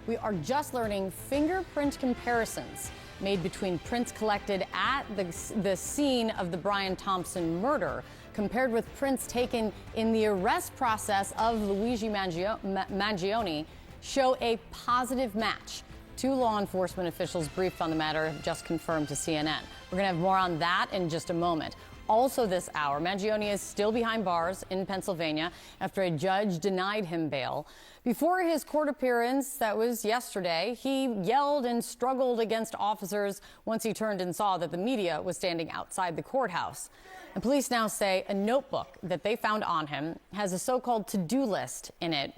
We are just learning fingerprint comparisons made between prints collected at the scene of the Brian Thompson murder compared with prints taken in the arrest process of Luigi Mangione show a positive match. Two law enforcement officials briefed on the matter have just confirmed to CNN. We're going to have more on that in just a moment. Also this hour, Mangione is still behind bars in Pennsylvania after a judge denied him bail. Before his court appearance, that was yesterday, he yelled and struggled against officers once he turned and saw that the media was standing outside the courthouse. And police now say a notebook that they found on him has a so-called to-do list in it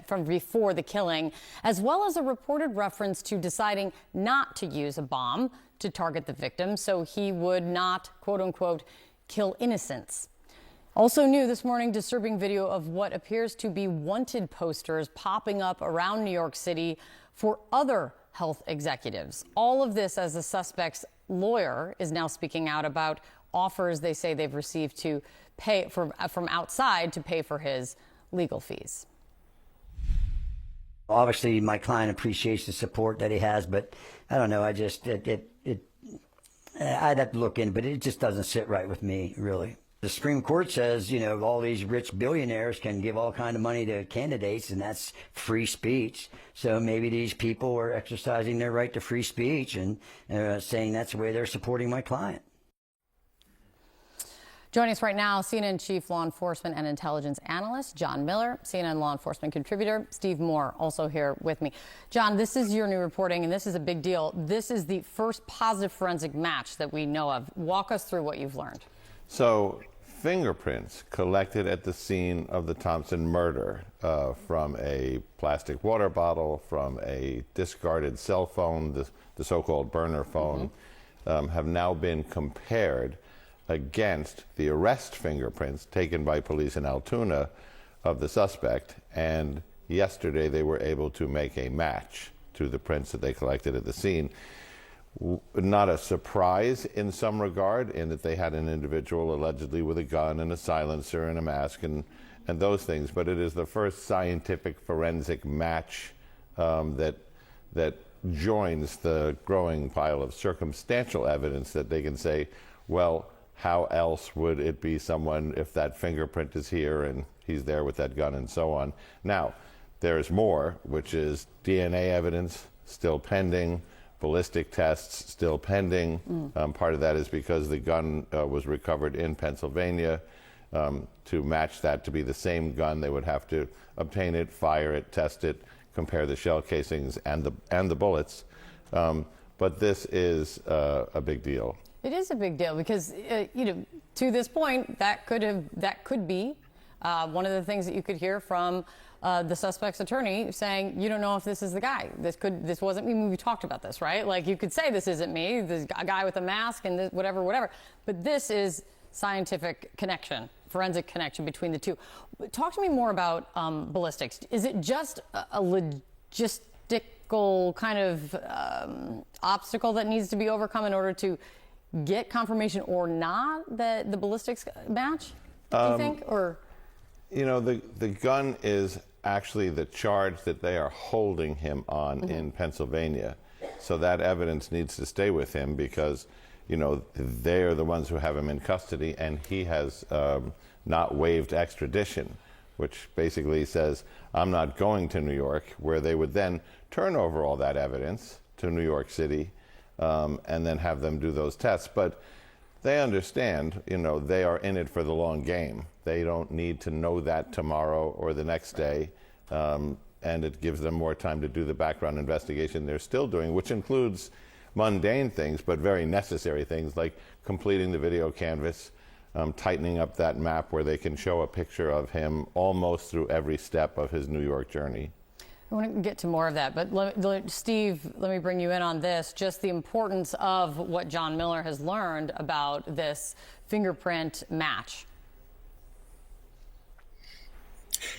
from before the killing, as well as a reported reference to deciding not to use a bomb to target the victim so he would not, quote unquote, kill innocents. Also new this morning, disturbing video of what appears to be wanted posters popping up around New York City for other health executives. All of this as the suspect's lawyer is now speaking out about offers they say they've received to pay from outside to pay for his legal fees. Obviously, my client appreciates the support that he has, but I don't know. I'd have to look in, but it just doesn't sit right with me, really. The Supreme Court says, you know, all these rich billionaires can give all kind of money to candidates, and that's free speech. So maybe these people are exercising their right to free speech and saying that's the way they're supporting my client. Joining us right now, CNN Chief Law Enforcement and Intelligence Analyst John Miller, CNN Law Enforcement Contributor Steve Moore, also here with me. John, this is your new reporting, and this is a big deal. This is the first positive forensic match that we know of. Walk us through what you've learned. So, fingerprints collected at the scene of the Thompson murder from a plastic water bottle, from a discarded cell phone, the so-called burner phone, have now been compared against the arrest fingerprints taken by police in Altoona of the suspect, and yesterday they were able to make a match to the prints that they collected at the scene. Not a surprise in some regard, in that they had an individual allegedly with a gun and a silencer and a mask and those things, but it is the first scientific forensic match that joins the growing pile of circumstantial evidence that they can say, well, how else would it be someone if that fingerprint is here and he's there with that gun and so on. Now, there's more, which is DNA evidence still pending, ballistic tests still pending. Part of that is because the gun was recovered in Pennsylvania. To match that to be the same gun, they would have to obtain it, fire it, test it, compare the shell casings and the bullets. But this is a big deal. It is a big deal because, you know, to this point, that could be one of the things that you could hear from the suspect's attorney saying, you don't know if this is the guy. This wasn't me. We talked about this, right? Like, you could say this isn't me. This a guy with a mask and this, whatever. But this is scientific connection, forensic connection between the two. Talk to me more about ballistics. Is it just a logistical kind of obstacle that needs to be overcome in order to get confirmation or not that the ballistics match, do you think? Or, you know, the gun is actually the charge that they are holding him on in Pennsylvania. So that evidence needs to stay with him because, you know, they are the ones who have him in custody, and he has not waived extradition, which basically says, I'm not going to New York, where they would then turn over all that evidence to New York City and then have them do those tests. But they understand, you know, they are in it for the long game. They don't need to know that tomorrow or the next day, and it gives them more time to do the background investigation they're still doing, which includes mundane things, but very necessary things like completing the video canvas, tightening up that map where they can show a picture of him almost through every step of his New York journey. I want to get to more of that, but Steve, let me bring you in on this, just the importance of what John Miller has learned about this fingerprint match.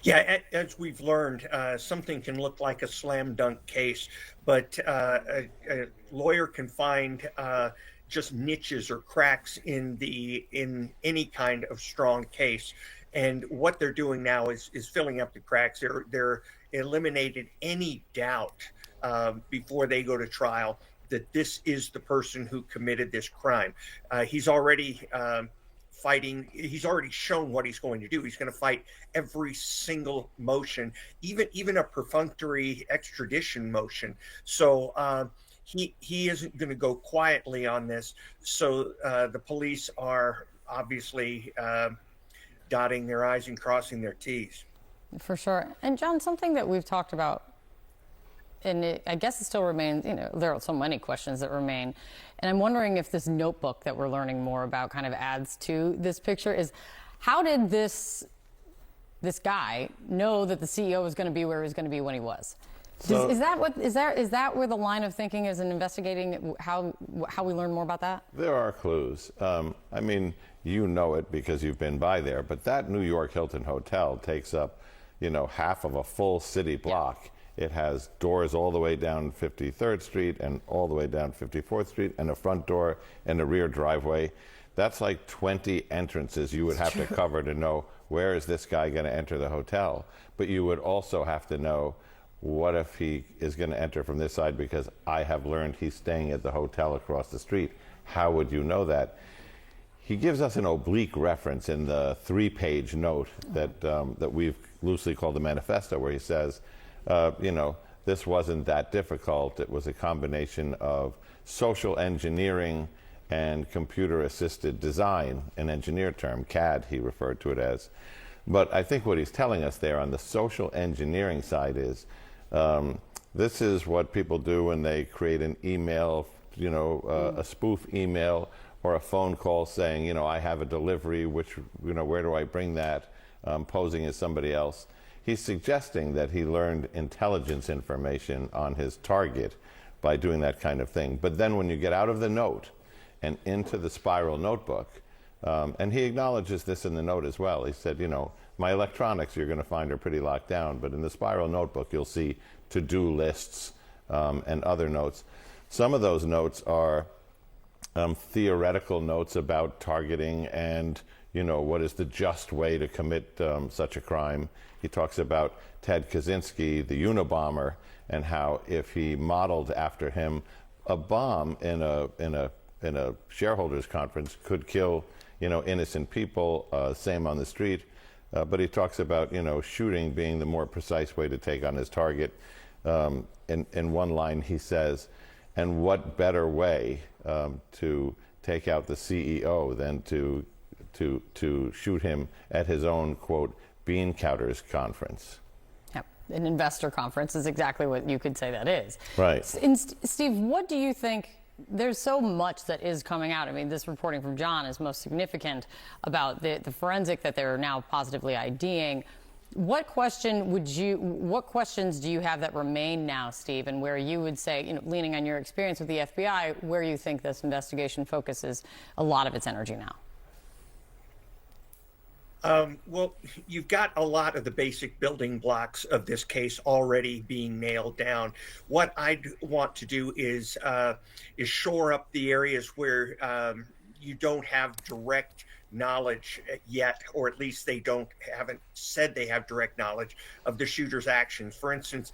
Yeah, as we've learned, something can look like a slam dunk case, but a lawyer can find just niches or cracks in any kind of strong case. And what they're doing now is filling up the cracks. They're eliminated any doubt before they go to trial that this is the person who committed this crime. He's already fighting. He's already shown what he's going to do. He's going to fight every single motion, even a perfunctory extradition motion. So he isn't going to go quietly on this. So the police are obviously dotting their I's and crossing their T's. For sure. And John, something that we've talked about, and I guess it still remains, there are so many questions that remain. And I'm wondering if this notebook that we're learning more about kind of adds to this picture is, how did this guy know that the CEO was going to be where he was going to be when he was? So, is that where the line of thinking is in investigating how we learn more about that? there are clues. I mean, you know it because you've been by there, but that New York Hilton Hotel takes up, half of a full city block. Yeah. It has doors all the way down 53rd Street and all the way down 54th Street, and a front door and a rear driveway. That's like 20 entrances you would have to cover to know where is this guy going to enter the hotel. But you would also have to know, what if he is going to enter from this side, because I have learned he's staying at the hotel across the street. How would you know that? He gives us an oblique reference in the 3-page note that we've loosely called the manifesto, where he says, this wasn't that difficult. It was a combination of social engineering and computer-assisted design, an engineer term, CAD he referred to it as. But I think what he's telling us there on the social engineering side is, this is what people do when they create an email, a spoof email or a phone call saying, I have a delivery, which, where do I bring that, posing as somebody else. He's suggesting that he learned intelligence information on his target by doing that kind of thing. But then when you get out of the note and into the spiral notebook, and he acknowledges this in the note as well. He said, my electronics you're going to find are pretty locked down, but in the spiral notebook you'll see to-do lists and other notes. Some of those notes are theoretical notes about targeting and what is the just way to commit such a crime. He talks about Ted Kaczynski, the Unabomber, and how if he modeled after him, a bomb in a shareholders conference could kill innocent people. Same on the street. But he talks about shooting being the more precise way to take on his target. In one line he says, and what better way to take out the CEO than to shoot him at his own, quote, bean counters conference. Yep. An investor conference is exactly what you could say that is. Right. And Steve, what do you think? There's so much that is coming out. I mean, this reporting from John is most significant about the forensic that they're now positively IDing. What questions do you have that remain now, Steve, and where you would say, leaning on your experience with the FBI, where you think this investigation focuses a lot of its energy now? Well, you've got a lot of the basic building blocks of this case already being nailed down. What I'd want to do is shore up the areas where you don't have direct knowledge yet, or at least they haven't said they have direct knowledge of the shooter's actions. For instance,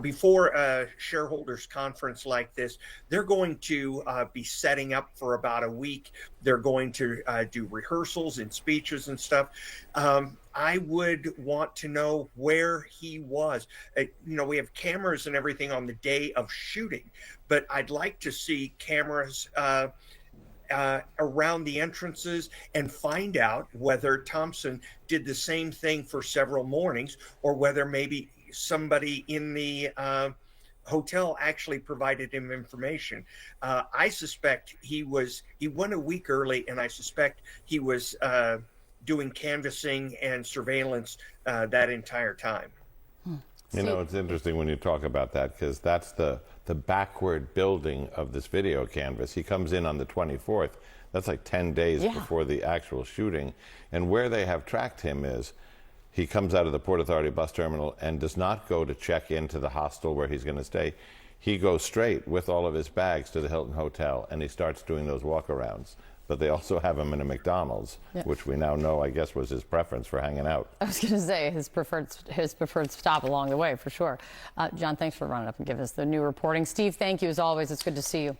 before a shareholders conference like this, they're going to be setting up for about a week. They're going to do rehearsals and speeches and stuff. I would want to know where he was. We have cameras and everything on the day of shooting, but I'd like to see cameras around the entrances and find out whether Thompson did the same thing for several mornings, or whether maybe somebody in the hotel actually provided him information. I suspect he went a week early, and I suspect he was doing canvassing and surveillance that entire time. It's interesting when you talk about that, because that's the backward building of this video canvas. He comes in on the 24th. That's like 10 days before the actual shooting. And where they have tracked him is he comes out of the Port Authority bus terminal and does not go to check into the hostel where he's going to stay. He goes straight with all of his bags to the Hilton Hotel, and he starts doing those walkarounds. but they also have him in a McDonald's, which we now know, I guess, was his preference for hanging out. I was going to say his preferred stop along the way, for sure. John, thanks for running up and giving us the new reporting. Steve, thank you as always. It's good to see you.